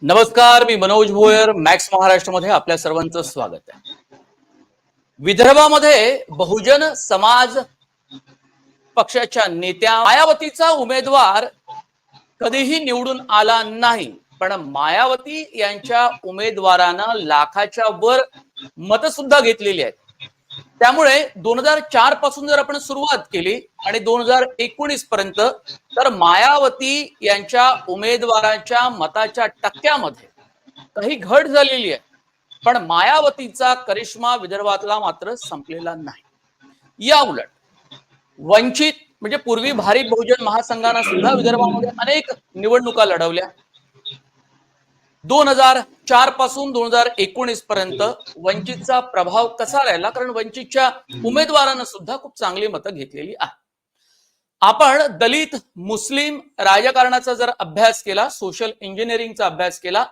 नमस्कार, मी मनोज भोयर. मॅक्स महाराष्ट्रामध्ये आपल्या सर्वांचं स्वागत आहे. विदर्भामध्ये बहुजन समाज पक्षाच्या नेत्या मायावतीचा उमेदवार कधीही निवडून आला नाही, पण मायावती यांच्या उमेदवारानं लाखाच्या वर मतं सुद्धा घेतलेली आहेत. त्यामुळे 2004 पासून जर आपण सुरुवात केली आणि 2019 पर्यंत तर मायावती यांच्या उमेदवाराच्या मताच्या टक्क्यामध्ये काही घट झालेली आहे, पण मायावतीचा करिश्मा विदर्भातला मात्र संपलेला नाही. या उलट वंचित म्हणजे पूर्वी भारिप बहुजन महासंघानं सुद्धा विदर्भामध्ये अनेक निवडणुका लढवल्या. 2004 पासून 2019 पर्यंत वंचितचा प्रभाव कसा राहिला, कारण वंचितच्या उमेदवारांना सुद्धा खूप चांगली मतं घेतलेली आहे. आपण दलित मुस्लिम राजकारणाचा जर अभ्यास केला, सोशल इंजिनिअरिंगचा अभ्यास केला,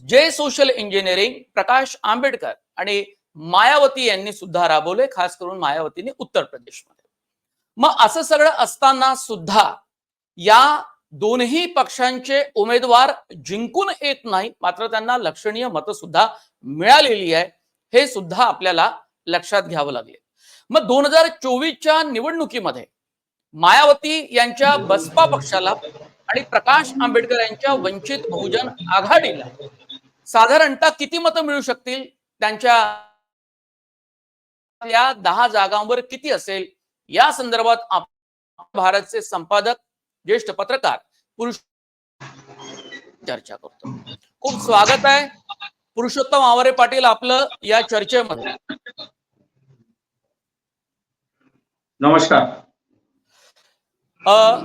जे सोशल इंजिनिअरिंग प्रकाश आंबेडकर आणि मायावती यांनी सुद्धा राबवले, खास करून मायावतीने उत्तर प्रदेशमध्ये. मग असं सगळं असताना सुद्धा या दोन्ही पक्षांचे उमेदवार जिंकून येत नाही, मात्र त्यांना लक्षणीय मतं सुद्धा मिळालेली आहे, हे सुद्धा आपल्याला लक्षात घ्यावं लागले. मग 2024च्या निवडणुकीमध्ये मायावती यांच्या बसपा पक्षाला आणि प्रकाश आंबेडकर यांच्या वंचित बहुजन आघाडीला साधारणतः किती मतं मिळू शकतील, त्यांच्या या 10 जागांवर किती असेल, या संदर्भात भारतचे संपादक ज्येष्ठ पत्रकार पुरुष चर्चा करतो. खूप स्वागत आहे पुरुषोत्तम आवारे पाटील आपलं या चर्चेमध्ये. नमस्कार.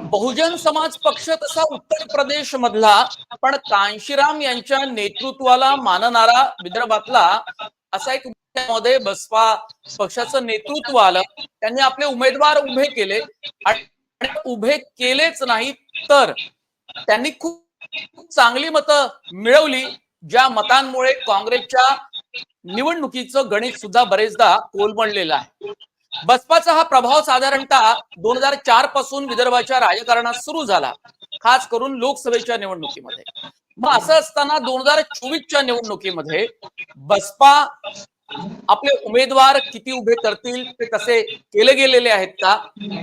बहुजन समाज पक्ष तसा उत्तर प्रदेश मधला, पण कांशीराम यांच्या नेतृत्वाला मानणारा विदर्भातला असा एक मध्ये बसपा पक्षाचं नेतृत्व आलं. त्यांनी आपले उमेदवार उभे केले आणि उभे केलेच नाही तर त्यांनी खूप चांगली मतं मिळवली, ज्या मतांमुळे काँग्रेसच्या निवडणुकीचं गणित सुद्धा बरेचदा कोलमडलेलं आहे. बसपाचा हा प्रभाव साधारणतः 2004 पासून विदर्भाच्या राजकारणात सुरू झाला, खास करून लोकसभेच्या निवडणुकीमध्ये. मग असं असताना 2024च्या निवडणुकीमध्ये बसपा आपले उमेदवार किती उभे करतील ते तसे केले गेलेले आहेत का,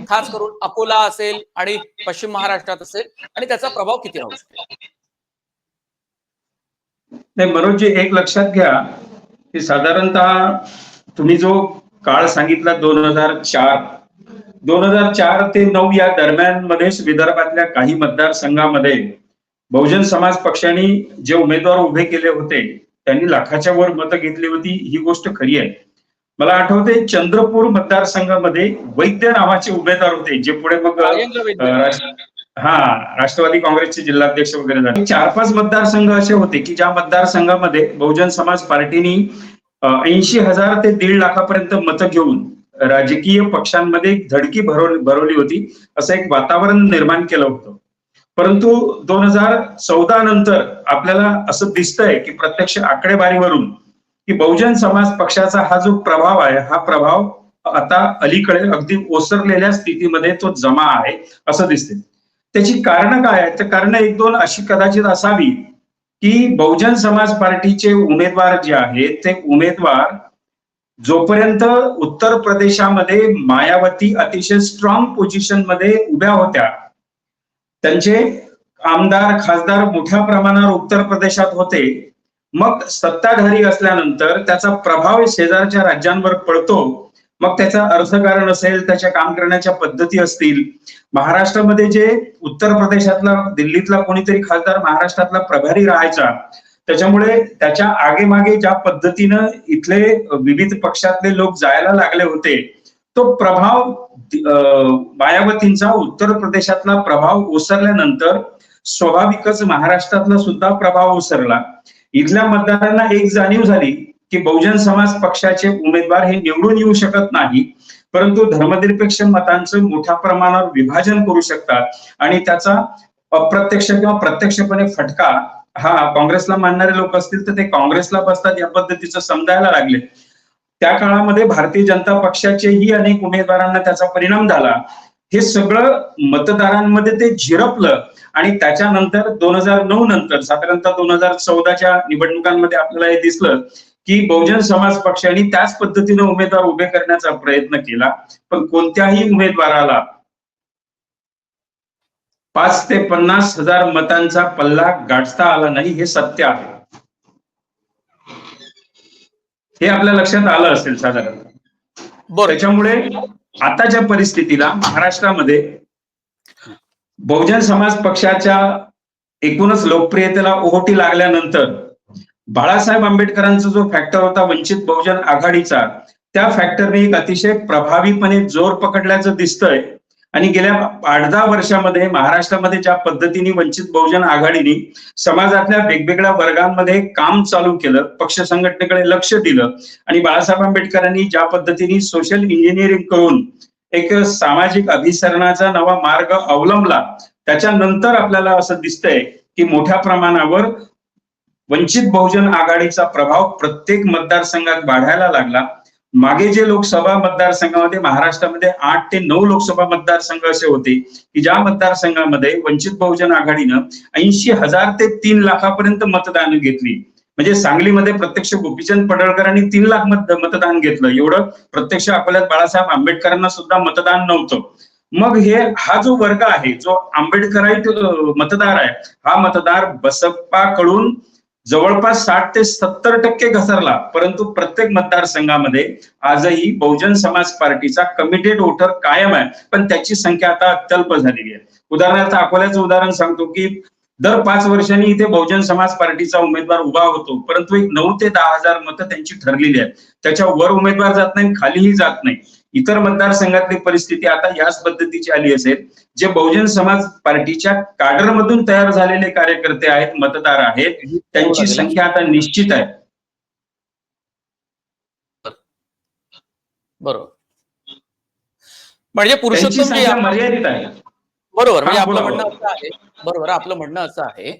खास करून अकोला असेल आणि पश्चिम महाराष्ट्रात असेल, आणि त्याचा प्रभाव किती राहू शकेल? नाही मनोजजी, एक लक्षात घ्या की साधारणतः तुम्ही जो काळ सांगितला 2004 ते 9 या दरम्यान मध्येच विदर्भातल्या काही मतदारसंघामध्ये बहुजन समाज पक्षाने जे उमेदवार उभे केले होते त्यांनी लाखाच्या वर मतं घेतली होती, ही गोष्ट खरी आहे. मला आठवते चंद्रपूर मतदारसंघामध्ये वैद्य नावाचे उमेदवार होते, जे पुढे मग राष्ट्रवादी काँग्रेसचे जिल्हाध्यक्ष वगैरे झाले. 4-5 मतदारसंघ असे होते की ज्या मतदारसंघामध्ये बहुजन समाज पार्टीनी 80,000 ते 1.5 लाखापर्यंत मतं घेऊन राजकीय पक्षांमध्ये धडकी भरवली होती, असं एक वातावरण निर्माण केलं होतं. परंतु 2014 नंतर आपल्याला असं दिसतंय की प्रत्यक्ष आकडेवारीवरून की बहुजन समाज पक्षाचा हा जो प्रभाव आहे, हा प्रभाव आता अलीकडे अगदी ओसरलेल्या स्थितीमध्ये तो जमा आहे असं दिसते. त्याची कारण काय आहे? तर कारण 1-2 अशी कदाचित असावी की बहुजन समाज पार्टीचे उमेदवार जे आहेत ते उमेदवार जोपर्यंत उत्तर प्रदेशामध्ये मायावती अतिशय स्ट्रॉंग पोझिशन मध्ये उभ्या होत्या, त्यांचे आमदार खासदार मोठ्या प्रमाणावर उत्तर प्रदेशात होते, मग सत्ताधारी असल्यानंतर त्याचा प्रभाव शेजारच्या राज्यांवर पडतो. मग त्याचं अर्थकारण असेल, त्याच्या काम करण्याच्या पद्धती असतील. महाराष्ट्रामध्ये जे उत्तर प्रदेशातला दिल्लीतला कोणीतरी खासदार महाराष्ट्रातला प्रभारी राहायचा, त्याच्यामुळे त्याच्या आगेमागे ज्या पद्धतीनं इथले विविध पक्षातले लोक जायला लागले होते, तो प्रभाव मायावतींचा उत्तर प्रदेशातला प्रभाव ओसरल्यानंतर स्वाभाविकच महाराष्ट्रातला सुद्धा प्रभाव ओसरला. इथल्या मतदारांना एक जाणीव झाली की बहुजन समाज पक्षाचे उमेदवार हे निवडून येऊ शकत नाही, परंतु धर्मनिरपेक्ष मतांचं मोठ्या प्रमाणावर विभाजन करू शकतात आणि त्याचा अप्रत्यक्ष किंवा प्रत्यक्षपणे फटका हा काँग्रेसला मानणारे लोक असतील तर ते काँग्रेसला बसतात, या पद्धतीचं समजायला लागले. त्या काळामध्ये भारतीय जनता पक्षाचेही अनेक उमेदवारांना त्याचा परिणाम झाला. हे सगळं मतदारांमध्ये ते झिरपलं आणि त्याच्यानंतर 2009 नंतर साधारणतः 2014च्या निवडणुकांमध्ये आपल्याला हे दिसलं की बहुजन समाज पक्षाने त्याच पद्धतीने उमेदवार उभे करण्याचा प्रयत्न केला, पण कोणत्याही उमेदवाराला 5 ते 50,000 मतांचा पल्ला गाठता आला नाही, हे सत्य आहे. हे आपल्या लक्षात आलं असेल साधारणतः. त्याच्यामुळे आताच्या परिस्थितीला महाराष्ट्रामध्ये बहुजन समाज पक्षाच्या एकूणच लोकप्रियतेला ओहोटी लागल्यानंतर बाळासाहेब आंबेडकरांचा जो फॅक्टर होता वंचित बहुजन आघाडीचा, त्या फॅक्टरने एक अतिशय प्रभावीपणे जोर पकडल्याचं दिसतंय. आणि गेल्या 8-10 वर्षामध्ये महाराष्ट्रामध्ये ज्या पद्धतीने वंचित बहुजन आघाडीने समाजातल्या वेगवेगळ्या वर्गांमध्ये काम चालू केलं, पक्ष संघटनेकडे लक्ष दिलं आणि बाळासाहेब आंबेडकरांनी ज्या पद्धतीने सोशल इंजिनिअरिंग करून एक सामाजिक अभिसरणाचा नवा मार्ग अवलंबला, त्याच्यानंतर आपल्याला असं दिसतंय की मोठ्या प्रमाणावर वंचित बहुजन आघाडीचा प्रभाव प्रत्येक मतदारसंघात वाढायला लागला. मागे जे लोकसभा मतदारसंघामध्ये महाराष्ट्रामध्ये 8 ते 9 लोकसभा मतदारसंघ असे होते की ज्या मतदारसंघामध्ये वंचित बहुजन आघाडीनं 80,000 ते 3 लाखापर्यंत मतदान घेतली. म्हणजे सांगलीमध्ये प्रत्यक्ष गोपीचंद पडळकरांनी 3 लाख मतदान घेतलं. एवढं प्रत्यक्ष अकोल्यात बाळासाहेब आंबेडकरांना सुद्धा मतदान नव्हतं. मग हा जो वर्ग आहे, जो आंबेडकराईट मतदार आहे, हा मतदार बसपाकडून जवळपास 60 ते 70% घसरला. परंतु प्रत्येक मतदारसंघामध्ये आजही बहुजन समाज पार्टीचा कमिटेड वोटर कायम आहे, पण त्याची संख्या आता अत्यल्प झालेली आहे. उदाहरणार्थ अकोल्याचं उदाहरण सांगतो की दर 5 वर्षांनी इथे बहुजन समाज पार्टीचा उमेदवार उभा होतो, परंतु एक 9 ते 10,000 मतं त्यांची ठरलेली आहेत. त्याच्या वर उमेदवार जात नाही, खालीही जात नाही. इतर मतदारसंघातली परिस्थिती आता याच पद्धतीची आली असेल. जे बहुजन समाज पार्टीच्या काडरमधून तयार झालेले कार्यकर्ते आहेत, मतदार आहेत, त्यांची संख्या आता निश्चित आहे. बरोबर. म्हणजे पुरुषोत्तम मर्यादित आहे. बरोबर. म्हणजे आपलं म्हणणं असं आहे, बरोबर, आपलं म्हणणं असं आहे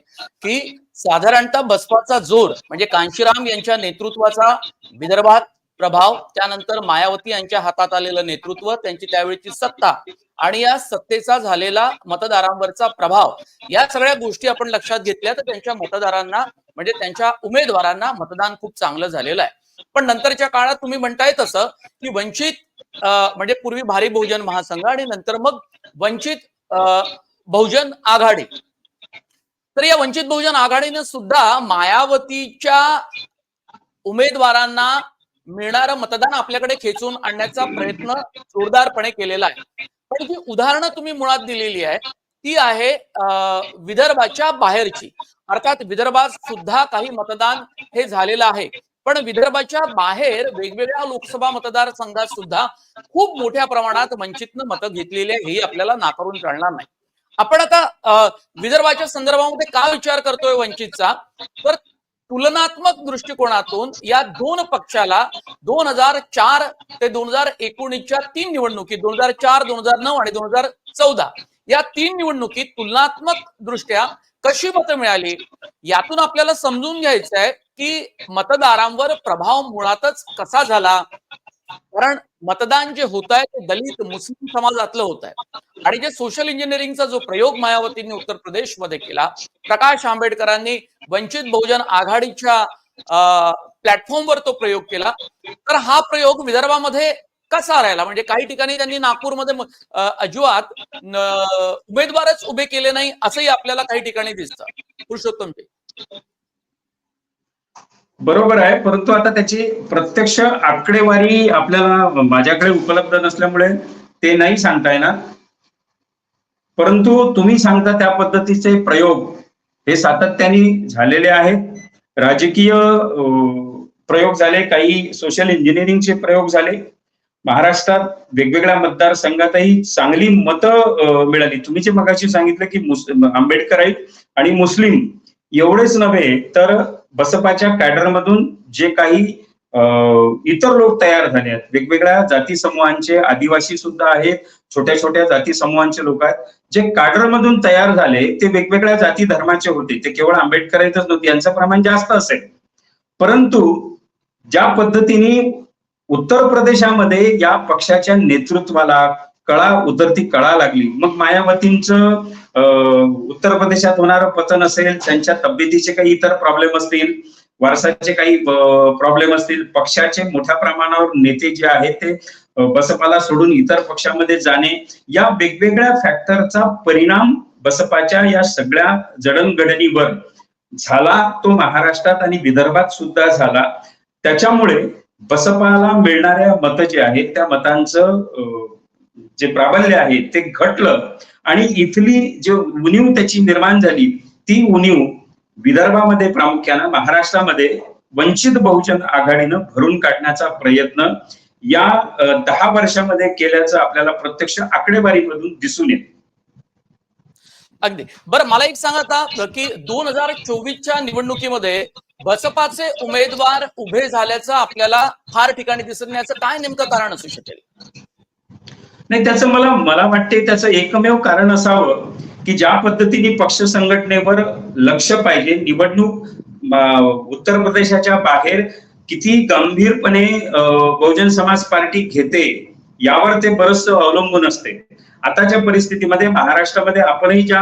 की साधारणतः बसपाचा जोर म्हणजे कांशीराम यांच्या नेतृत्वाचा विदर्भात प्रभाव, त्यानंतर मायावती यांच्या हातात आलेलं नेतृत्व, त्यांची त्यावेळची सत्ता आणि या सत्तेचा झालेला मतदारांवरचा प्रभाव, या सगळ्या गोष्टी आपण लक्षात घेतल्या तर त्यांच्या मतदारांना म्हणजे त्यांच्या उमेदवारांना मतदान खूप चांगलं झालेलं आहे. पण नंतरच्या काळात तुम्ही म्हणताय तसं की वंचित म्हणजे पूर्वी भारी बहुजन महासंघ आणि नंतर मग वंचित बहुजन आघाडी, तर या वंचित बहुजन आघाडीने सुद्धा मायावतीच्या उमेदवारांना मिळणारं मतदान आपल्याकडे खेचून आणण्याचा प्रयत्न जोरदारपणे केलेला आहे. पण जी उदाहरणं तुम्ही मुळात दिलेली आहे ती आहे विदर्भाच्या बाहेरची. अर्थात विदर्भात सुद्धा काही मतदान हे झालेलं आहे, पण विदर्भाच्या बाहेर वेगवेगळ्या लोकसभा मतदारसंघात सुद्धा खूप मोठ्या प्रमाणात वंचितनं मतं घेतलेली आहे, हे आपल्याला नाकारून चालणार नाही. आपण आता विदर्भाच्या संदर्भामध्ये का विचार करतोय वंचितचा, तर तुलनात्मक दृष्टिकोनातून या दोन पक्षाला 2004 ते 2019च्या 3 निवडणुकीत 2004, 2009 आणि 2014 या 3 निवडणुकीत तुलनात्मक दृष्ट्या कशी मतं मिळाली, यातून आपल्याला समजून घ्यायचं आहे की मतदारांवर प्रभाव मुळातच कसा झाला. कारण मतदान जे होत आहे ते दलित मुस्लिम समाजातलं होत आहे आणि जे सोशल इंजिनिअरिंगचा जो प्रयोग मायावतींनी उत्तर प्रदेशमध्ये केला, प्रकाश आंबेडकरांनी वंचित बहुजन आघाडीच्या प्लॅटफॉर्मवर तो प्रयोग केला, तर हा प्रयोग विदर्भामध्ये कसा राहिला. म्हणजे काही ठिकाणी त्यांनी नागपूरमध्ये अजिबात उमेदवारच उभे केले नाही असंही आपल्याला काही ठिकाणी दिसतं. पुरुषोत्तमजी बरोबर आहे, परंतु आता त्याची प्रत्यक्ष आकडेवारी आपल्याला माझ्याकडे उपलब्ध नसल्यामुळे ते नाही सांगता येणार. परंतु तुम्ही सांगता त्या पद्धतीचे प्रयोग हे सातत्याने झालेले आहेत. राजकीय प्रयोग झाले, काही सोशल इंजिनिअरिंगचे प्रयोग झाले. महाराष्ट्रात वेगवेगळ्या मतदारसंघातही चांगली मतं मिळाली. तुम्ही जे मगाशी सांगितलं की आंबेडकराईट आणि मुस्लिम एवढेच नव्हे तर बसपाच्या कॅडरमधून जे काही इतर लोक तयार झाले आहेत, वेगवेगळ्या जाती समूहांचे, आदिवासी सुद्धा आहेत, छोट्या छोट्या जाती समूहांचे लोक आहेत, जे कॅडरमधून तयार झाले ते वेगवेगळ्या जाती धर्माचे होते. ते केवळ आंबेडकराईतच नव्हते, यांचं प्रमाण जास्त असेल. परंतु ज्या पद्धतीने उत्तर प्रदेशामध्ये या पक्षाच्या नेतृत्वाला कळा उतरती कळा लागली. मग मायावतींचं उत्तर प्रदेशात होणारं पतन असेल, त्यांच्या तब्येतीचे काही इतर प्रॉब्लेम असतील, वारसाचे काही प्रॉब्लेम असतील, पक्षाचे मोठ्या प्रमाणावर नेते जे आहेत ते बसपाला सोडून इतर पक्षामध्ये जाणे, या वेगवेगळ्या फॅक्टरचा परिणाम बसपाच्या या सगळ्या जडणघडणीवर झाला. तो महाराष्ट्रात आणि विदर्भात सुद्धा झाला. त्याच्यामुळे बसपाला मिळणाऱ्या मतं जे आहेत त्या मतांचं जे प्राबल्य आहे ते घटलं आणि इथली जी उणीव त्याची निर्माण झाली, ती उणीव विदर्भामध्ये प्रामुख्यानं, महाराष्ट्रामध्ये वंचित बहुजन आघाडीनं भरून काढण्याचा प्रयत्न या 10 वर्षामध्ये केल्याचं आपल्याला प्रत्यक्ष आकडेवारीमधून दिसून येते. अगदी बरं. मला एक सांगा आता की 2024च्या निवडणुकीमध्ये बसपाचे उमेदवार उभे झाल्याचं आपल्याला फार ठिकाणी दिसत नाही, याचं काय नेमकं कारण असू शकेल? नाही, त्याचं मला वाटते त्याचं एकमेव कारण असावं की ज्या पद्धतीने पक्ष संघटनेवर लक्ष पाहिजे, निवडणूक उत्तर प्रदेशाच्या बाहेर किती गंभीरपणे बहुजन समाज पार्टी घेते यावर ते बरंच अवलंबून असते. आताच्या परिस्थितीमध्ये महाराष्ट्रामध्ये आपणही ज्या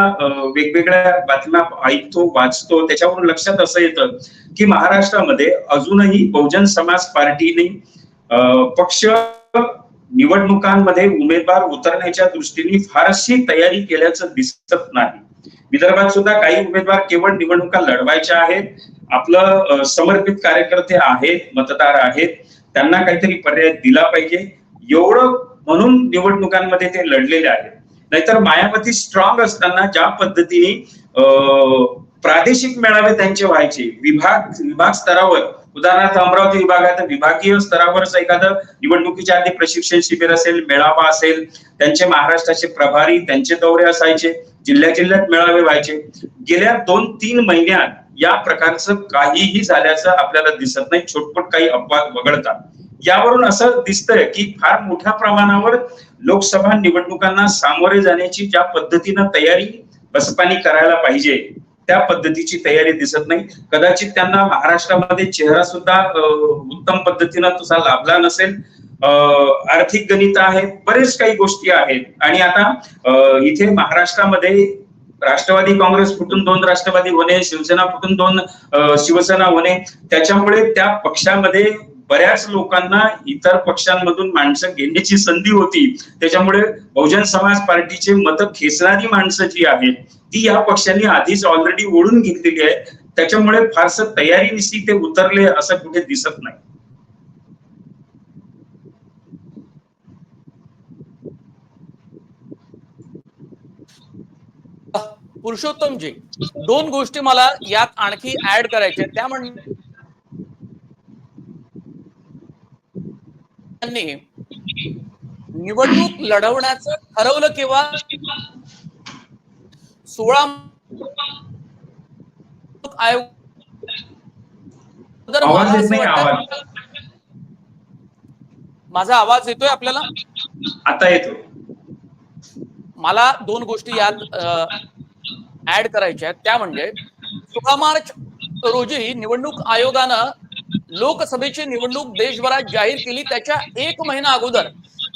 वेगवेगळ्या बातम्या ऐकतो, वाचतो, त्याच्यावरून लक्षात असं येतं की महाराष्ट्रामध्ये अजूनही बहुजन समाज पार्टीने पक्ष निवडणुकांमध्ये उमेदवार उतरण्याच्या दृष्टीने फारशी तयारी केल्याचं दिसत नाही. विदर्भात सुद्धा काही उमेदवार केवळ निवडणुका लढवायच्या आहेत, आपलं समर्पित कार्यकर्ते आहेत, मतदार आहेत, त्यांना काहीतरी पर्याय दिला पाहिजे एवढं म्हणून निवडणुकांमध्ये ते लढलेले आहेत. नाहीतर मायावती स्ट्रॉंग असताना ज्या पद्धतीने प्रादेशिक मेळावे त्यांचे व्हायचे, विभाग स्तरावर, उदाहरणार्थ अमरावती विभागात विभागीय स्तरावरच एखादं निवडणुकीच्या आधी प्रशिक्षण शिबिर असेल, मेळावा असेल, त्यांचे महाराष्ट्राचे प्रभारी, त्यांचे दौरे असायचे, जिल्ह्यात मेळावे व्हायचे. गेल्या 2-3 महिन्यात या प्रकारचं काहीही झाल्याचं आपल्याला दिसत नाही. छोटपट काही अपवाद वगळतात. यावरून असं दिसतंय की फार मोठ्या प्रमाणावर लोकसभा निवडणुकांना सामोरे जाण्याची ज्या पद्धतीनं तयारी बसपाने करायला पाहिजे त्या पद्धतीची तयारी दिसत नाही. कदाचित त्यांना महाराष्ट्रामध्ये चेहरा सुद्धा उत्तम पद्धतीनं तसा लाभला नसेल. आर्थिक गणित आहेत, बरेच काही गोष्टी आहेत. आणि आता इथे महाराष्ट्रामध्ये राष्ट्रवादी काँग्रेस फुटून 2 राष्ट्रवादी होणे, शिवसेना फुटून 2 शिवसेना होणे, त्याच्यामुळे त्या पक्षामध्ये बऱ्याच लोकांना इतर पक्षांमधून माणसं घेण्याची संधी होती. त्याच्यामुळे बहुजन समाज पार्टीचे मतं खेचणारी माणसं जी आहेत ती या पक्षांनी आधीच ऑलरेडी ओढून घेतलेली आहे. त्याच्यामुळे फारसं तयारीनिशी ते उतरले असं कुठे दिसत नाही. पुरुषोत्तमजी, 2 गोष्टी मला यात आणखी ऍड करायच्या. त्या म्हणजे निवडणूक लढवण्याचं ठरवलं केव्हा? 16 आयोग. माझा आवाज येतोय आपल्याला? आता येतो. मला 2 गोष्टी यात ऍड करायच्या आहेत. त्या म्हणजे 16 मार्च रोजी निवडणूक आयोगानं लोकसभेची निवडणूक देशभरात जाहीर केली. त्याच्या 1 महिना अगोदर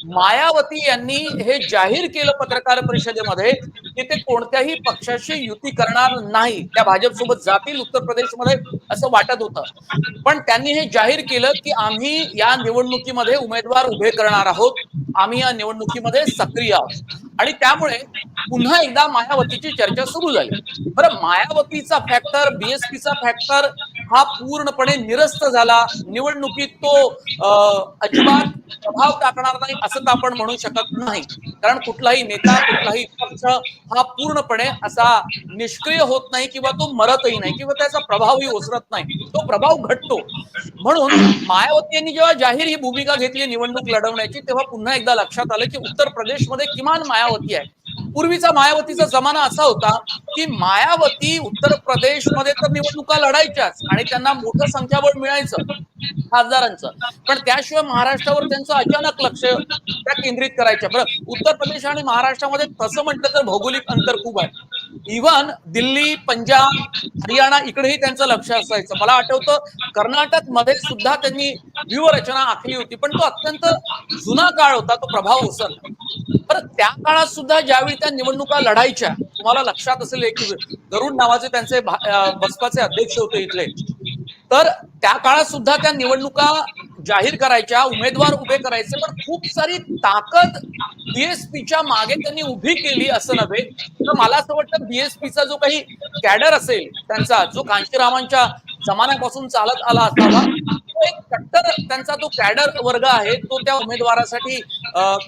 मायावती यांनी हे जाहीर केलं पत्रकार परिषदेमध्ये की ते कोणत्याही पक्षाशी युती करणार नाही, त्या भाजपसोबत जातील उत्तर प्रदेशमध्ये असं वाटत होतं. पण त्यांनी हे जाहीर केलं की आम्ही या निवडणुकीमध्ये उमेदवार उभे करणार आहोत, आम्ही या निवडणुकीमध्ये सक्रिय आहोत. आणि त्यामुळे पुन्हा एकदा मायावतीची चर्चा सुरू झाली. बरं, मायावतीचा फॅक्टर, बीएसपीचा फॅक्टर हा पूर्णपणे निरस्त झाला. निवडणुकीत तो अजिबात प्रभाव टाकणार नाही असं तर आपण म्हणू शकत नाही, कारण कुठलाही नेता, कुठलाही पक्ष हा पूर्णपणे असा निष्क्रिय होत नाही किंवा तो मरतही नाही किंवा त्याचा प्रभावही ओसरत नाही, तो प्रभाव घटतो. म्हणून मायावती यांनी जेव्हा जाहीर ही भूमिका घेतली निवडणूक लढवण्याची, तेव्हा पुन्हा एकदा लक्षात आलं की उत्तर प्रदेशमध्ये किमान मायावती आहे. पूर्वीचा मायावतीचा जमाना असा होता की मायावती उत्तर प्रदेशमध्ये तर निवडणुका लढायच्याच आणि त्यांना मोठं संख्याबळ मिळायचं खासदारांचं, पण त्याशिवाय महाराष्ट्रावर त्यांचं अचानक लक्ष त्या केंद्रित करायच्या. बरं, उत्तर प्रदेश आणि महाराष्ट्रामध्ये तसं म्हटलं तर भौगोलिक अंतर खूप आहे. इव्हन दिल्ली, पंजाब, हरियाणा इकडेही त्यांचं लक्ष असायचं. मला आठवतं कर्नाटक मध्ये सुद्धा त्यांनी व्यूहरचना आखली होती, पण तो अत्यंत जुना काळ होता, तो प्रभाव ओसरला. बरं, त्या काळात सुद्धा ज्यावेळी त्या निवडणुका लढायच्या, तुम्हाला लक्षात असेल की गरुड नावाचे त्यांचे बसपाचे अध्यक्ष होते इथले, तर त्या काळात सुद्धा त्या निवडणुका जाहीर करायच्या, उमेदवार उभे करायचे, पण खूप सारी ताकद बीएसपीच्या मागे त्यांनी उभी केली असं नव्हे. तर मला असं वाटतं बीएसपीचा जो काही कॅडर असेल त्यांचा, जो कांशीरामांच्या जमान्यापासून चालत आला असावा, तो एक कट्टर त्यांचा तो कॅडर वर्ग आहे, तो त्या उमेदवारासाठी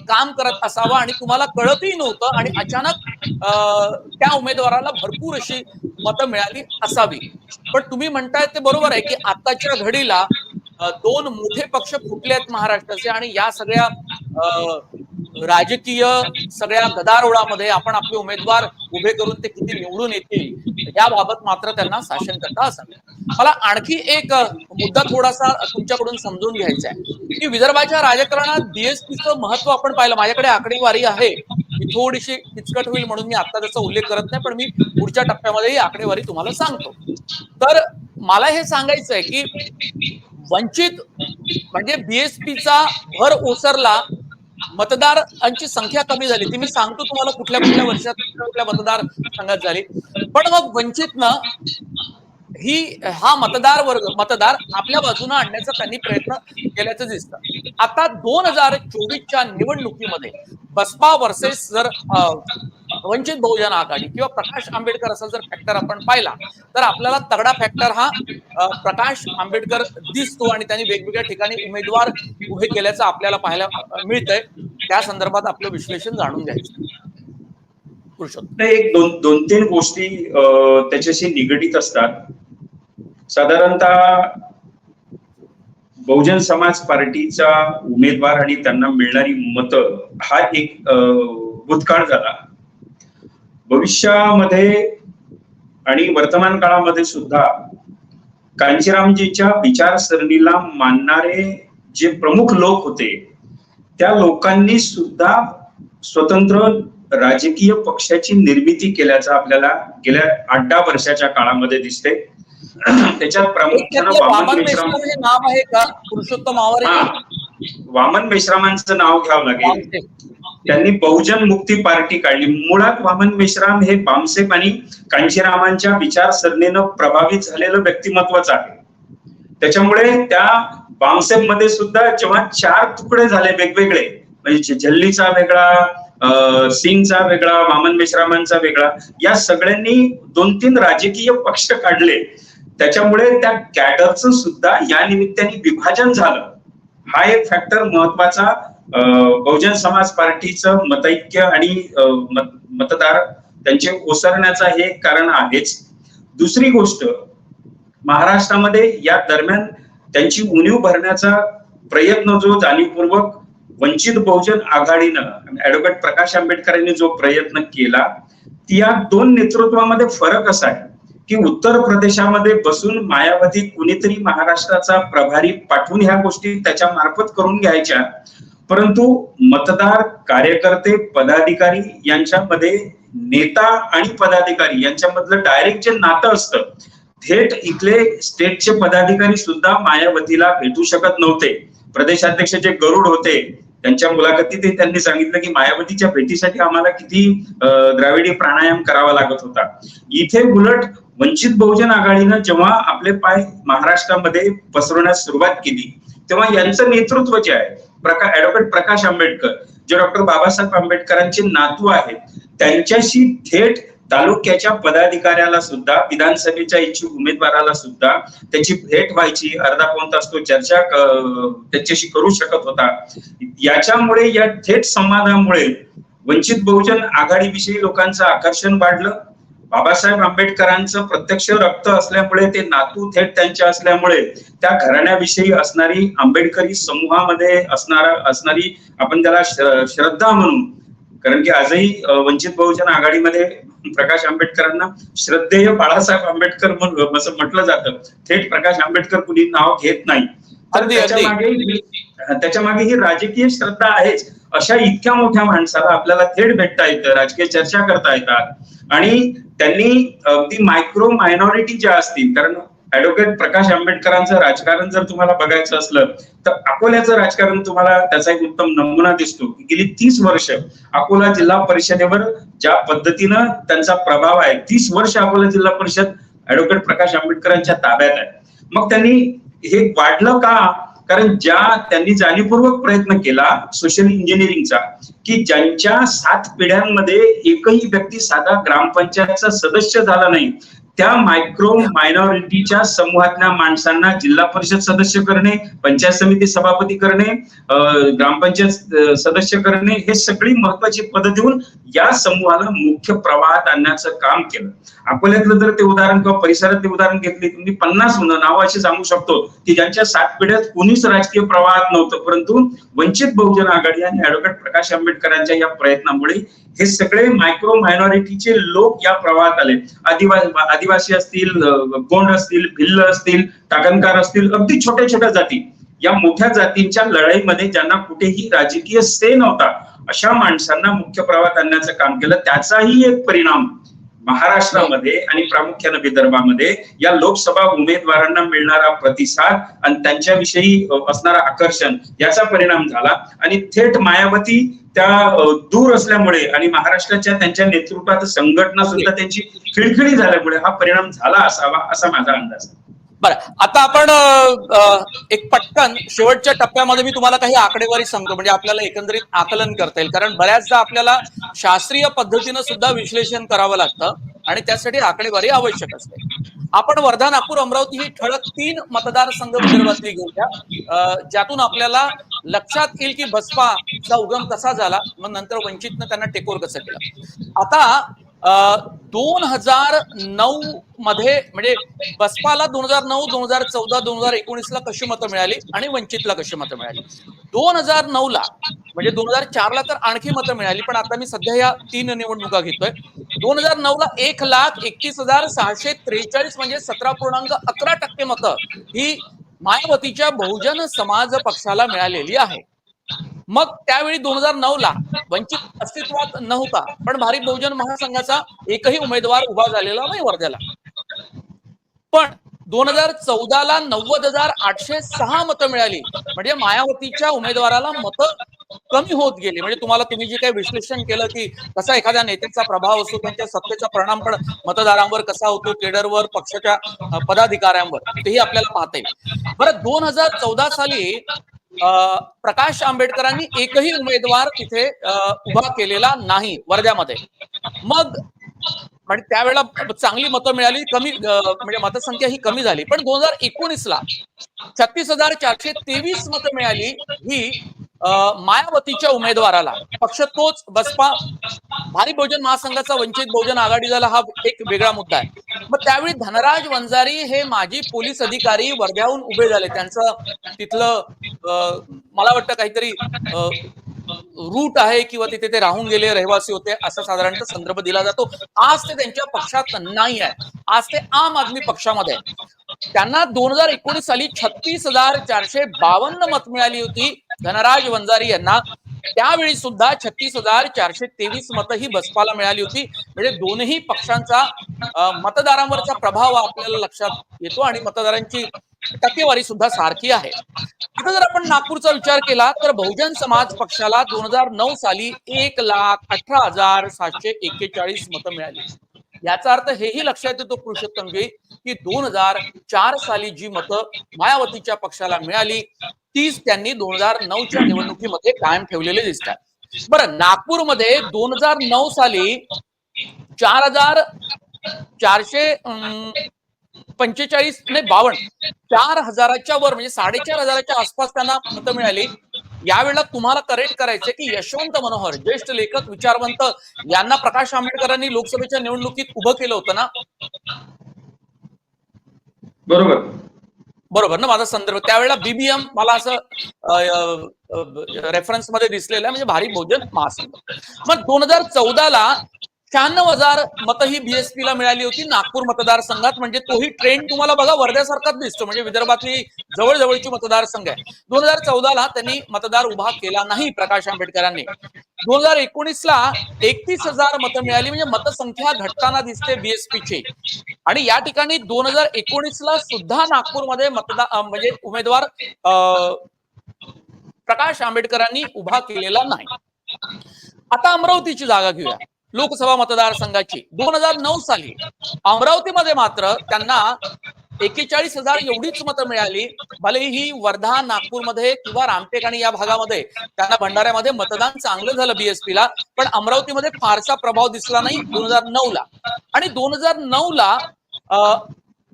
काम करत असावा आणि तुम्हाला कळतही नव्हतं आणि अचानक त्या उमेदवाराला भरपूर अशी मतं मिळाली असावी. पण तुम्ही म्हणताय ते बरोबर आहे की आताच्या घडीला दोन मोठे पक्ष फुटले आहेत महाराष्ट्राचे आणि या सगळ्या राजकीय सगळ्या गदारोळामध्ये आपण आपले उमेदवार उभे करून ते किती निवडून येतील याबाबत मात्र त्यांना साशंकता असावी. मला आणखी एक मुद्दा थोडासा तुमच्याकडून समजून घ्यायचा आहे की विदर्भाच्या राजकारणात बीएसपीचं महत्व आपण पाहिलं. माझ्याकडे आकडेवारी आहे, मी थोडीशी किचकट होईल म्हणून मी आता त्याचा उल्लेख करत नाही, पण मी पुढच्या टप्प्यामध्ये ही आकडेवारी तुम्हाला सांगतो. तर मला हे सांगायचं आहे की वंचित म्हणजे बीएसपीचा भर ओसरला, मतदारांची संख्या कमी झाली. ती मी सांगतो तुम्हाला कुठल्या कुठल्या वर्षात कुठल्या मतदार संघात झाली. पण मग वंचितनं हा मतदार आपल्या बाजूने आणण्याचा त्यांनी प्रयत्न केल्याचं दिसतं. आता 2024च्या निवडणुकीमध्ये बसपा वर्सेस जर वंचित बहुजन आघाडी किंवा प्रकाश आंबेडकर असा जर फॅक्टर आपण पाहिला तर आपल्याला तगडा फॅक्टर हा प्रकाश आंबेडकर दिसतो आणि त्यांनी वेगवेगळ्या ठिकाणी उमेदवार उभे केल्याचं आपल्याला पाहायला मिळतंय. त्या संदर्भात आपलं विश्लेषण जाणून घ्यायचं. एक दोन तीन गोष्टी त्याच्याशी निगडीत असतात. साधारणतः बहुजन समाज पार्टीचा उमेदवार आणि त्यांना मिळणारी मतं हा एक भूतकाळ झाला. भविष्यामध्ये आणि वर्तमान काळामध्ये सुद्धा कांशीरामजींच्या विचारसरणीला मानणारे जे प्रमुख लोक होते त्या लोकांनी सुद्धा स्वतंत्र राजकीय पक्षाची निर्मिती केल्याचं आपल्याला गेल्या 8-10 वर्षाच्या काळामध्ये दिसते. त्याच्यात प्रामुख्यानं वामन मेश्राम हे नाव आहे का? पुरुषोत्तम आवारे, वामन मेश्रामांचं नाव घ्यावं लागेल. त्यांनी बहुजन मुक्ती पार्टी काढली. मुळात वामन मेश्राम हे बामसेप आणि कांशीरामांच्या विचारसरणीनं प्रभावित झालेलं व्यक्तिमत्वच आहे. त्याच्यामुळे त्या बामसेप मध्ये सुद्धा जेव्हा 4 तुकडे झाले वेगवेगळे, म्हणजे झल्लीचा वेगळा, सिंगचा वेगळा, वामन मेश्रामांचा वेगळा, या सगळ्यांनी 2-3 राजकीय पक्ष काढले. त्याच्यामुळे त्या कॅडरचं सुद्धा या निमित्ताने विभाजन झालं. हा एक फॅक्टर महत्वाचा बहुजन समाज पार्टीचं मतैक्य आणि मतदार त्यांचे ओसरण्याचा हे कारण आहेच. दुसरी गोष्ट, महाराष्ट्रामध्ये या दरम्यान त्यांची उणीव भरण्याचा प्रयत्न जो जाणीवपूर्वक वंचित बहुजन आघाडीनं ऍडव्होकेट प्रकाश आंबेडकरांनी जो प्रयत्न केला, त्या 2 नेतृत्वामध्ये फरक असा आहे की उत्तर प्रदेशामध्ये बसून मायावती कुणीतरी महाराष्ट्राचा प्रभारी पाठवून ह्या गोष्टी त्याच्या मार्फत करून घ्यायच्या, परंतु मतदार, कार्यकर्ते, पदाधिकारी यांच्यामध्ये नेता आणि पदाधिकारी यांच्यामधलं डायरेक्ट जे नातं असतं, थेट इथले स्टेटचे पदाधिकारी सुद्धा मायावतीला भेटू शकत नव्हते. प्रदेशाध्यक्ष जे गरुड होते त्यांच्या मुलाखतीत त्यांनी सांगितलं की मायावतीच्या भेटीसाठी आम्हाला किती द्राविडी प्राणायाम करावा लागत होता. इथे उलट वंचित बहुजन आघाडीनं जेव्हा आपले पाय महाराष्ट्रामध्ये पसरवण्यास सुरुवात केली तेव्हा यांचं नेतृत्व जे आहे ऍडव्होकेट प्रकाश आंबेडकर, जे डॉक्टर बाबासाहेब आंबेडकरांचे नातू आहेत, त्यांच्याशी थेट तालुक्याच्या पदाधिकाऱ्याला सुद्धा, विधानसभेच्या इच्छुक उमेदवाराला सुद्धा त्याची भेट व्हायची, अर्धा-पाऊण तास तो चर्चा त्याच्याशी करू शकत होता. याच्यामुळे, या थेट संवादामुळे वंचित बहुजन आघाडीविषयी लोकांचं आकर्षण वाढलं. बाबासाहेब आंबेडकरांचं प्रत्यक्ष रक्त असल्यामुळे, ते नातू थेट त्यांच्या असल्यामुळे त्या घराण्याविषयी असणारी, आंबेडकरी समूहामध्ये असणारी आपण त्याला श्रद्धा म्हणून, कारण की आजही वंचित बहुजन आघाडीमध्ये प्रकाश आंबेडकरांना श्रद्धेय बाळासाहेब आंबेडकर म्हणून असं म्हटलं जातं. थेट प्रकाश आंबेडकर कुणी नाव घेत नाही. तर त्याच्या मागे ही राजकीय श्रद्धा आहेच. अशा इतक्या मोठ्या माणसाला आपल्याला थेट भेटता येतं, राजकीय चर्चा करता येतात. आणि त्यांनी अगदी मायक्रो मायनॉरिटी ज्या असतील, कारण ऍडव्होकेट प्रकाश आंबेडकरांचं राजकारण जर तुम्हाला बघायचं असलं तर अकोल्याचं राजकारण तुम्हाला त्याचा एक उत्तम नमुना दिसतो. गेली 30 वर्ष अकोला जिल्हा परिषदेवर ज्या पद्धतीनं त्यांचा प्रभाव आहे, 30 वर्ष अकोला जिल्हा परिषद ऍडव्होकेट प्रकाश आंबेडकरांच्या ताब्यात आहे. मग त्यांनी हे वाढलं का? कारण त्यांनी जाणीवपूर्वक प्रयत्न केला सोशल इंजिनिअरिंगचा, की ज्यांच्या 7 पिढ्यांमध्ये एकही व्यक्ती साधा ग्रामपंचायतचा सदस्य झाला नाही, त्या मायक्रो मायनॉरिटीच्या समूहातल्या माणसांना जिल्हा परिषद सदस्य करणे, पंचायत समिती सभापती करणे, ग्रामपंचायत सदस्य करणे, हे सगळी महत्वाची पद देऊन या समूहाला मुख्य प्रवाहात आणण्याचं काम केलं. अकोल्यातलं जर ते उदाहरण किंवा परिसरातले उदाहरण घेतले, तुम्ही 50 नावं अशी सांगू शकतो की ज्यांच्या 7 पिढ्यात कोणीच राजकीय प्रवाहात नव्हतं, परंतु वंचित बहुजन आघाडी आणि ऍडव्होकेट प्रकाश आंबेडकरांच्या या प्रयत्नामुळे हे सगळे मायक्रो मायनॉरिटीचे लोक या प्रवाहात आले. आदिवासी असतील, गोंड असतील, भिल्ल असतील, टाकणकार असतील, अगदी छोट्या छोट्या जाती, या मोठ्या जातींच्या लढाईमध्ये ज्यांना कुठेही राजकीय से नव्हता, अशा माणसांना मुख्य प्रवाहात आणण्याचं काम केलं. त्याचाही एक परिणाम महाराष्ट्रामध्ये आणि प्रामुख्याने विदर्भामध्ये या लोकसभा उमेदवारांना मिळणारा प्रतिसाद आणि त्यांच्याविषयी असणारा आकर्षण, याचा परिणाम झाला. आणि थेट मायावती त्या दूर असल्यामुळे आणि महाराष्ट्राच्या त्यांच्या नेतृत्वात संघटना सुद्धा त्यांची खिळखिळी झाल्यामुळे हा परिणाम झाला असावा, असा माझा अंदाज. बरं, आता आपण एक पटकन शेवटच्या टप्प्यामध्ये मी तुम्हाला काही आकडेवारी सांगतो, म्हणजे आपल्याला एकंदरीत आकलन करता येईल. कारण बऱ्याचदा आपल्याला शास्त्रीय पद्धतीनं सुद्धा विश्लेषण करावं लागतं आणि त्यासाठी आकडेवारी आवश्यक असते. आपण वर्धा, नागपूर, अमरावती ही ठळक 3 मतदारसंघ विदर्भातली घेऊया, ज्यातून आपल्याला लक्षात येईल की बसपाचा उगम कसा झाला, मग नंतर वंचितनं त्यांना टेकोर कसं केलं. आता 2009 मध्ये, म्हणजे बसपाला 2009, 2014, 2019 ला कशी मतं मिळाली आणि वंचितला कशी मतं मिळाली. 2009 ला म्हणजे 2004 ला तर आणखी मतं मिळाली, पण आता मी सध्या या 3 निवडणुका घेतोय. 2009 ला 1,31,643 म्हणजे 17.11% मतं ही मायावतीच्या बहुजन समाज पक्षाला मिळालेली आहे. मग त्यावेळी 2009 ला वंचित अस्तित्वात नव्हता, पण भारिप बहुजन महासंघाचा एकही उमेदवार उभा झालेला नाही वर्ध्याला. पण 2014 ला 90,806 मतं मिळाली, म्हणजे मायावतीच्या उमेदवाराला मतं कमी होत गेली. म्हणजे तुम्ही जे काही विश्लेषण केलं की कसा एखाद्या नेत्याचा प्रभाव असतो, त्यांच्या सत्तेचा परिणाम पण मतदारांवर कसा होतो, केडरवर, पक्षाच्या पदाधिकाऱ्यांवर, तेही आपल्याला पाहता येईल. बरं, 2014 साली प्रकाश आंबेडकरांनी एकही उमेदवार तिथे उभा केलेला नाही वर्ध्यामध्ये. मग म्हणजे त्यावेळेला चांगली मतं मिळाली, कमी म्हणजे मतसंख्या ही कमी झाली. पण 2019 ला 36,423 मतं मिळाली ही मायावतीच्या उमेदवाराला. पक्ष तोच बसपा, भारिप बहुजन महासंघाचा वंचित बहुजन आघाडी झाला, हा एक वेगळा मुद्दा आहे. मग त्यावेळी धनराज वंजारी हे माजी पोलीस अधिकारी वर्ध्याहून उभे झाले. त्यांचं तिथलं मला वाटतं काहीतरी रूट आहे किंवा तिथे ते राहून गेले रहिवासी होते, असा साधारणतः संदर्भ दिला जातो. आज ते त्यांच्या पक्षात नाही आहे, आज ते आम आदमी पक्षामध्ये आहे. त्यांना 2019 साली 36,452 मत मिळाली होती धनराज वंजारी यांना. त्यावेळी सुद्धा 36,423 मतं ही बसपाला मिळाली होती. म्हणजे दोन्ही पक्षांचा मतदारांवरचा प्रभाव आपल्याला लक्षात येतो आणि मतदारांची टक्केवारी सुद्धा सारखी आहे. आता जर आपण नागपूरचा विचार केला तर बहुजन समाज पक्षाला 2009 साली 1,18,741 मतं मिळाली. याचा अर्थ हेही लक्षात येतो पुरुषोत्तमजी की 2004 साली जी मतं मायावतीच्या पक्षाला मिळाली तीच त्यांनी 2009च्या निवडणुकीमध्ये कायम ठेवलेले दिसतात. बरं, नागपूरमध्ये 2009 साली 4,445 नाही 52 4,000च्या वर म्हणजे 4,500च्या आसपास त्यांना मतं मिळाली. यावेळेला तुम्हाला करेक्ट करायचे की यशवंत मनोहर, ज्येष्ठ लेखक, विचारवंत, यांना प्रकाश आंबेडकरांनी लोकसभेच्या निवडणुकीत उभं केलं होतं ना? बरोबर ना माझा संदर्भ? त्यावेळेला बीबीएम मला असं रेफरन्स मध्ये दिसलेलं आहे, म्हणजे भारिप बहुजन महासंघ. मग 2014 ला 96,000 मतं ही बीएसपीला मिळाली होती नागपूर मतदारसंघात. म्हणजे तोही ट्रेंड तुम्हाला बघा वर्ध्यासारखाच दिसतो. म्हणजे विदर्भातली जवळजवळची मतदारसंघ आहे. 2014ला त्यांनी मतदार उभा केला नाही प्रकाश आंबेडकरांनी. 2019ला 31,000 मतं मिळाली. म्हणजे मतसंख्या घटताना दिसते बीएसपीची. आणि या ठिकाणी 2019ला सुद्धा नागपूरमध्ये म्हणजे उमेदवार प्रकाश आंबेडकरांनी उभा केलेला नाही. आता अमरावतीची जागा घेऊया, लोकसभा मतदारसंघाची. 2009 साली अमरावतीमध्ये मात्र त्यांना 41,000 एवढीच मतं मिळाली. भलेही ही वर्धा, नागपूरमध्ये किंवा रामटेक आणि या भागामध्ये, त्यांना भंडाऱ्यामध्ये मतदान चांगलं झालं बीएसपीला, पण अमरावतीमध्ये फारसा प्रभाव दिसला नाही 2009ला. आणि 2009ला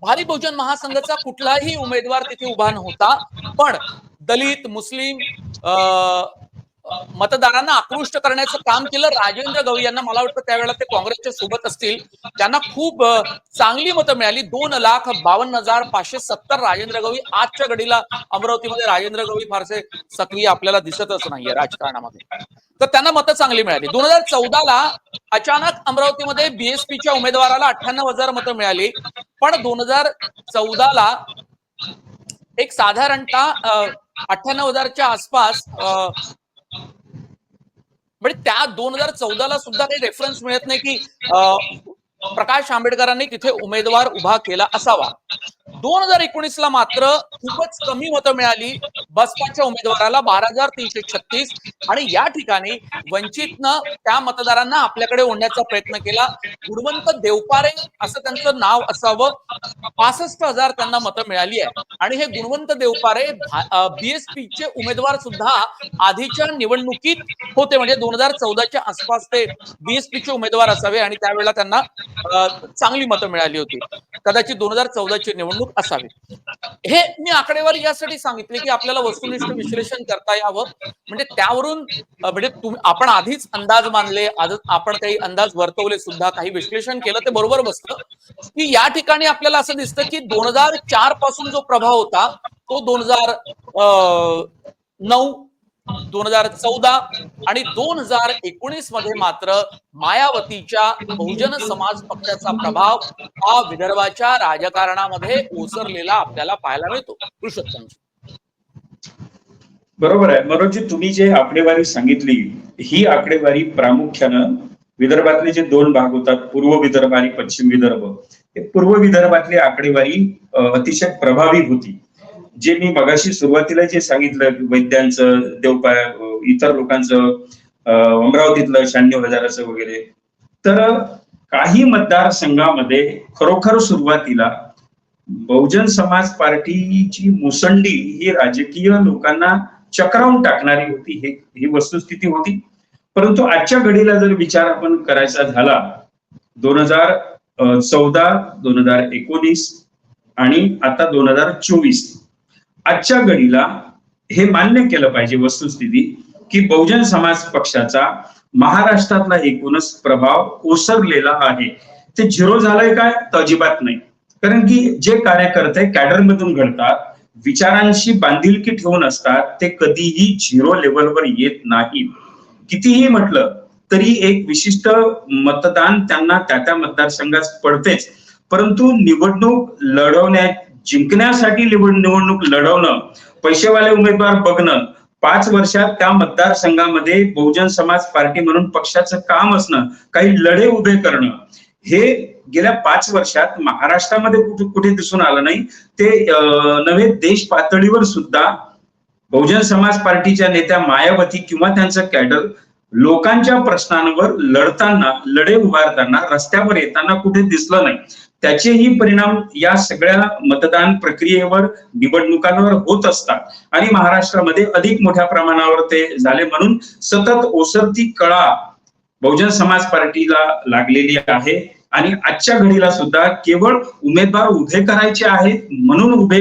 भारी बहुजन महासंघाचा कुठलाही उमेदवार तिथे उभा नव्हता. पण दलित, मुस्लिम मतदारांना आकृष्ट करण्याचं काम केलं राजेंद्र गवई यांना. मला वाटतं त्यावेळेला ते काँग्रेसच्या सोबत असतील. त्यांना खूप चांगली मतं मिळाली. 2,52,570 राजेंद्र गवई. आजच्या घडीला अमरावतीमध्ये राजेंद्र गवई फारसे सक्रिय आपल्याला दिसतच नाहीये राजकारणामध्ये, तर त्यांना मतं चांगली मिळाली. 2014ला अचानक अमरावतीमध्ये बीएसपीच्या उमेदवाराला 98,000 मतं मिळाली. पण 2014ला एक साधारणतः 98,000च्या आसपास, म्हणजे त्या 2014ला सुद्धा काही रेफरन्स मिळत नाही की प्रकाश आंबेडकरांनी तिथे उमेदवार उभा केला असावा. 2019ला मात्र खूपच कमी मतं मिळाली बसपाच्या उमेदवाराला, 12,336. आणि या ठिकाणी वंचितनं त्या मतदारांना आपल्याकडे ओढण्याचा प्रयत्न केला. गुणवंत देवपारे असं त्यांचं नाव असावं. 65,000 त्यांना मतं मिळाली आहे. आणि हे गुणवंत देवपारे बीएसपीचे उमेदवार सुद्धा आधीच्या निवडणुकीत होते. म्हणजे 2014च्या आसपास ते बीएसपीचे उमेदवार असावे आणि त्यावेळेला त्यांना चांगली मतं मिळाली होती. कदाचित 2014ची निवडणूक असावी. हे मी आकडेवारी यासाठी सांगितले की आपल्याला वस्तुनिष्ठ विश्लेषण करता यावं. म्हणजे त्यावरून म्हणजे आपण आधीच अंदाज मानले, आपण काही अंदाज वर्तवले सुद्धा, काही विश्लेषण केलं ते बरोबर बसतं. की या ठिकाणी आपल्याला असं दिसतं की 2004 पासून जो प्रभाव होता तो 2009, 2014 आणि 2019 मध्ये मात्र मायावतीच्या बहुजन समाज पक्षाचा प्रभाव हा विदर्भाच्या राजकारणामध्ये ओसरलेला आपल्याला पाहायला मिळतो. पुरुषोत्तम, बरोबर आहे मनोजी, तुम्ही जे आकडेवारी सांगितली ही आकडेवारी प्रामुख्यानं विदर्भातले जे दोन भाग होतात, पूर्व विदर्भ आणि पश्चिम विदर्भ, पूर्व विदर्भातली आकडेवारी अतिशय प्रभावी होती. जे मी मगाशी सुरुवातीला जे सांगितलं वैद्यांचं, देवपाय, इतर लोकांचं, अमरावतीतलं 96,000 वगैरे, तर काही मतदारसंघामध्ये खरोखर सुरुवातीला बहुजन समाज पार्टीची मुसंडी ही राजकीय लोकांना चक्रावून टाकणारी होती, ही वस्तुस्थिती होती. परंतु आजच्या घडीला जर विचार आपण करायचा झाला, 2014, 2019 आणि आता 2024, आजच्या घडीला हे मान्य केलं पाहिजे वस्तुस्थिती की बहुजन समाज पक्षाचा महाराष्ट्रातला एकूणच प्रभाव ओसरलेला आहे. ते झिरो झालंय काय? तर अजिबात नाही. कारण की जे कार्यकर्ते कॅडरमधून घडतात, विचारांशी बांधिलकी ठेवून असतात, ते कधीही झिरो लेवलवर येत नाही. कितीही म्हटलं तरी एक विशिष्ट मतदान त्यांना त्या मतदारसंघात पडतेच. परंतु निवडणूक जिंकण्यासाठी निवडणूक लढवणं, पैसेवाले उमेदवार बघणं, 5 वर्षात त्या मतदारसंघामध्ये बहुजन समाज पार्टी म्हणून पक्षाचं काम असणं, काही लढे उभे करणं, हे गेल्या 5 वर्षात महाराष्ट्रामध्ये कुठे दिसून आलं नाही. ते नव्हे, देश पातळीवर सुद्धा बहुजन समाज पार्टीच्या नेत्या मायावती किंवा त्यांचं कॅडर लोकांच्या प्रश्नांवर लढताना, लढे उभारताना, रस्त्यावर येताना कुठे दिसलं नाही. त्याचेही परिणाम या सगळ्या मतदान प्रक्रियेवर, निवडणुकांवर होत असतात आणि महाराष्ट्रामध्ये अधिक मोठ्या प्रमाणावर ते झाले. म्हणून सतत ओसरती कळा बहुजन समाज पार्टीला लागलेली आहे आणि आजच्या घडीला सुद्धा केवळ उमेदवार उभे करायचे आहेत म्हणून उभे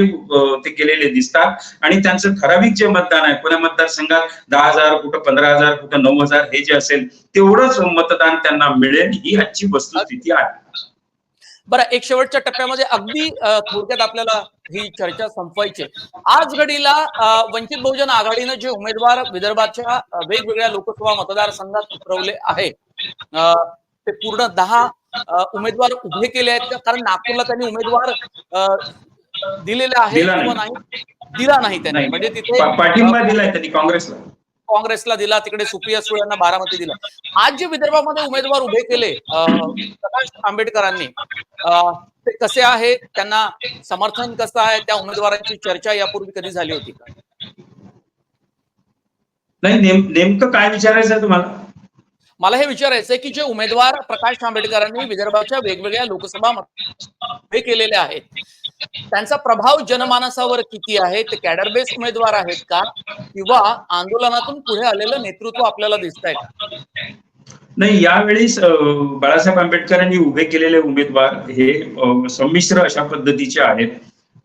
ते केलेले दिसतात. आणि त्यांचं ठराविक जे मतदान आहे, पुण्या मतदारसंघात 10,000, कुठं 15,000, कुठं 9,000, हे जे असेल तेवढंच मतदान त्यांना मिळेल, ही आजची वस्तुस्थिती आहे. बरं, एक शेवटच्या टप्प्यामध्ये अगदी थोडक्यात आपल्याला ही चर्चा संपवायची. आज घडीला वंचित बहुजन आघाडीनं जे उमेदवार विदर्भाच्या वेगवेगळ्या लोकसभा मतदारसंघात उतरवले आहे, ते पूर्ण 10 उमेदवार उभे केले आहेत का? कारण नागपूरला त्यांनी उमेदवार अ, दिलेले आहे दिला किंवा नाही. नाही दिला नाही त्यांनी, म्हणजे नाही, तिथे पाठिंबा दिलाय त्यांनी काँग्रेसला. काँग्रेसला दिला, तिकडे सुप्रिया सुळे यांना बारामती दिला. आज जे विदर्भामध्ये उमेदवार उभे केले प्रकाश आंबेडकरांनी, ते कसे आहेत, त्यांना समर्थन कसं आहे, त्या उमेदवारांची चर्चा यापूर्वी कधी झाली होती का? नाही, नेमकं काय विचारायचं आहे तुम्हाला? मला हे विचारायचंय की जे उमेदवार प्रकाश आंबेडकरांनी विदर्भाच्या वेगवेगळ्या लोकसभा उभे केलेले आहेत, त्यांचा प्रभाव जनमानसावर किती आहे? ते कॅडर बेस उमेदवार आहेत का, किंवा आंदोलनातून पुढे आलेलं नेतृत्व आपल्याला दिसतंय का? नाही, यावेळेस बाळासाहेब आंबेडकरांनी उभे केलेले उमेदवार हे संमिश्र अशा पद्धतीचे आहेत.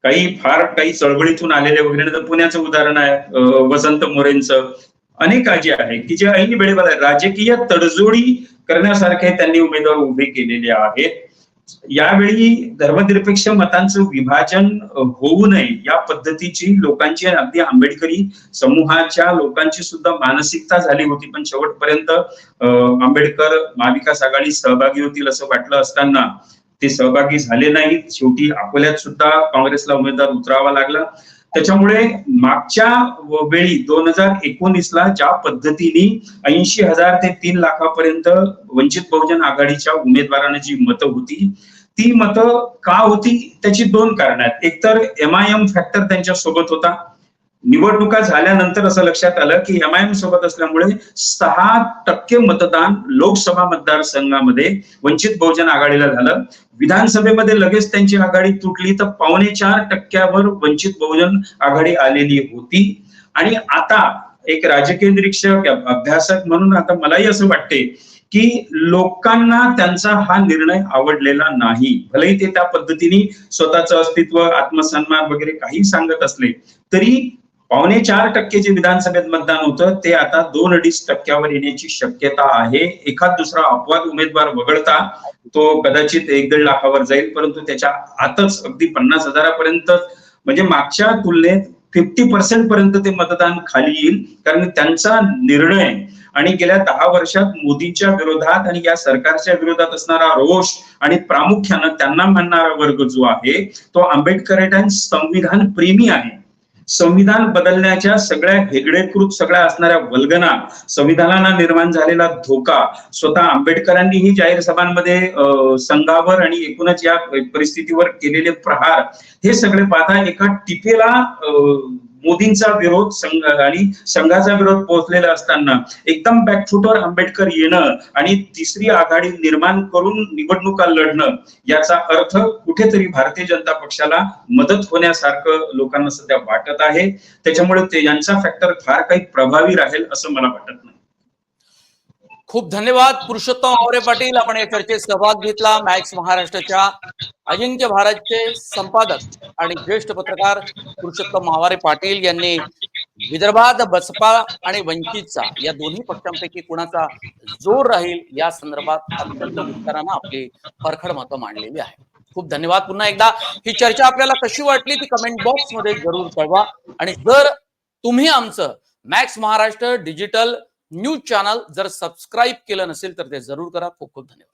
काही चळवळीतून आलेले वगैरे. तर पुण्याचं उदाहरण आहे वसंत मोरेंचं. अनेक जे आहे की जे ऐन वेळेवर राजकीय तडजोडी करण्यासारखे त्यांनी उमेदवार उभे केलेले आहेत. यावेळी धर्मनिरपेक्ष मतांचं विभाजन होऊ नये या पद्धतीची लोकांची, अगदी आंबेडकरी समूहाच्या लोकांची सुद्धा मानसिकता झाली होती. पण शेवटपर्यंत आंबेडकर महाविकास आघाडी सहभागी होतील असं वाटलं असताना ते सहभागी झाले नाहीत. शेवटी अकोल्यात सुद्धा काँग्रेसला उमेदवार उतरावा लागला. त्याच्यामुळे मागच्या वेळी 2019ला ज्या पद्धतीने 80,000 ते 3 लाखापर्यंत वंचित बहुजन आघाडीच्या उमेदवारांना जी मतं होती, ती मतं का होती त्याची 2 कारण आहेत. एक तर MIM फॅक्टर त्यांच्या सोबत होता. निवडणुका झाल्यानंतर असं लक्षात आलं की MIM सोबत असल्यामुळे 6% मतदान लोकसभा मतदारसंघामध्ये वंचित बहुजन आघाडीला झालं. विधानसभेमध्ये लगेच त्यांची आघाडी तुटली तर 4.25% वंचित बहुजन आघाडी आलेली होती. आणि आता एक राजकीय निरीक्षक, अभ्यासक म्हणून आता मलाही असं वाटते की लोकांना त्यांचा हा निर्णय आवडलेला नाही. भलेही ते त्या पद्धतीने स्वतःचं अस्तित्व, आत्मसन्मान वगैरे काही सांगत असले तरी 4.25% जे विधानसभेत मतदान होतं ते आता 2-2.5% येण्याची शक्यता आहे. एखाद दुसरा अपवाद उमेदवार वगळता तो कदाचित 1-1.5 लाखावर जाईल, परंतु त्याच्या आतच अगदी 50,000पर्यंत, म्हणजे मागच्या तुलनेत 50% पर्यंत ते मतदान खाली येईल. कारण त्यांचा निर्णय आणि गेल्या 10 वर्षात मोदींच्या विरोधात आणि या सरकारच्या विरोधात असणारा रोष आणि प्रामुख्यानं त्यांना मानणारा वर्ग जो आहे तो आंबेडकरांचा संविधान प्रेमी आहे. संविधान बदलण्याच्या सगळ्या हेगडेकृत सगळ्या असणाऱ्या वल्गना, संविधानाला निर्माण झालेला धोका, स्वतः आंबेडकरांनीही जाहीर सभांमध्ये संघावर आणि एकूणच या परिस्थितीवर केलेले प्रहार, हे सगळे पाहता एका टिपेला मोदींचा विरोध आणि संघाचा विरोध पोहोचलेला असताना एकदम बॅकफुटवर आंबेडकर येणं आणि तिसरी आघाडी निर्माण करून निवडणुका लढणं, याचा अर्थ कुठेतरी भारतीय जनता पक्षाला मदत होण्यासारखं लोकांना सध्या वाटत आहे. त्याच्यामुळे ते यांचा फॅक्टर फार काही प्रभावी राहील असं मला वाटत नाही. खूप धन्यवाद पुरुषोत्तम आवरे पाटील, आपण या चर्चेत सहभाग घेतला. मॅक्स महाराष्ट्राच्या अजिंक्य भारतचे संपादक आणि ज्येष्ठ पत्रकार पुरुषोत्तम आवरे पाटील यांनी विदर्भात बसपा आणि वंचितचा या दोन्ही पक्षांपैकी कुणाचा जोर राहील या संदर्भात अत्यंत विस्तारानं आपली परखड मतं मांडलेली आहे. खूप धन्यवाद. पुन्हा एकदा ही चर्चा आपल्याला कशी वाटली ती कमेंट बॉक्स मध्ये जरूर कळवा. आणि जर तुम्ही आमचं max Maharashtra digital news channel जर सबस्क्राईब केलं नसेल तर ते जरूर करा. खूप खूप धन्यवाद.